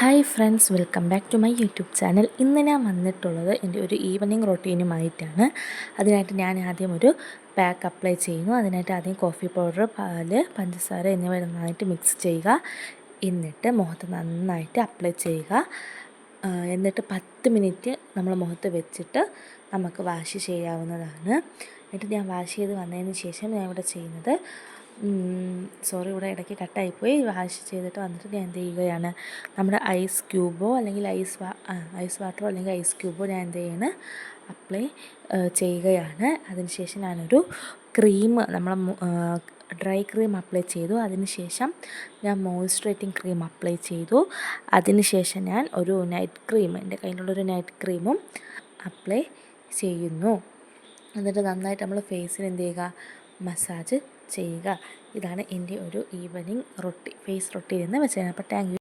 Hi friends, welcome back to my YouTube channel. ഇന്ന് ഞാൻ വന്നിട്ടുള്ളത് എൻ്റെ ഒരു ഈവനിങ് റൊട്ടീനുമായിട്ടാണ്. അതിനായിട്ട് ഞാൻ ആദ്യം ഒരു പാക്ക് അപ്ലൈ ചെയ്യുന്നു. അതിനായിട്ട് ആദ്യം കോഫി പൗഡർ, പാല്, പഞ്ചസാര എന്നിവ നന്നായിട്ട് മിക്സ് ചെയ്യുക. എന്നിട്ട് മുഖത്ത് നന്നായിട്ട് അപ്ലൈ ചെയ്യുക. എന്നിട്ട് 10 മിനിറ്റ് നമ്മൾ മുഖത്ത് വെച്ചിട്ട് നമുക്ക് വാഷ് ചെയ്യാവുന്നതാണ്. എന്നിട്ട് ഞാൻ വാഷ് ചെയ്ത് വന്നതിന് ശേഷം ഞാൻ ഇവിടെ ചെയ്യുന്നത് ഇവിടെ ഇടയ്ക്ക് കട്ടായിപ്പോയി. വാഷ് ചെയ്തിട്ട് വന്നിട്ട് ഞാൻ എന്ത് ചെയ്യുകയാണ്, നമ്മുടെ ഐസ് ക്യൂബോ അല്ലെങ്കിൽ ഐസ് വാട്ടറോ അല്ലെങ്കിൽ ഐസ് ക്യൂബോ ഞാൻ എന്ത് ചെയ്യാണ്, അപ്ലൈ ചെയ്യുകയാണ്. അതിനുശേഷം ഞാനൊരു ക്രീം, ഡ്രൈ ക്രീം അപ്ലൈ ചെയ്തു. അതിനുശേഷം ഞാൻ മോയ്സ്ചറൈസിങ് ക്രീം അപ്ലൈ ചെയ്തു. അതിനുശേഷം ഞാൻ ഒരു നൈറ്റ് ക്രീം, എൻ്റെ കയ്യിലുള്ളൊരു നൈറ്റ് ക്രീമും അപ്ലൈ ചെയ്യുന്നു. എന്നിട്ട് നന്നായിട്ട് നമ്മൾ ഫേസിൽ എന്ത് ചെയ്യുക, മസാജ് ചെയ്യുക. ഇതാണ് എൻ്റെ ഒരു ഈവനിങ് ഫേസ് റൊട്ടീൻ എന്ന് വെച്ചാൽ. അപ്പോൾ താങ്ക് യു.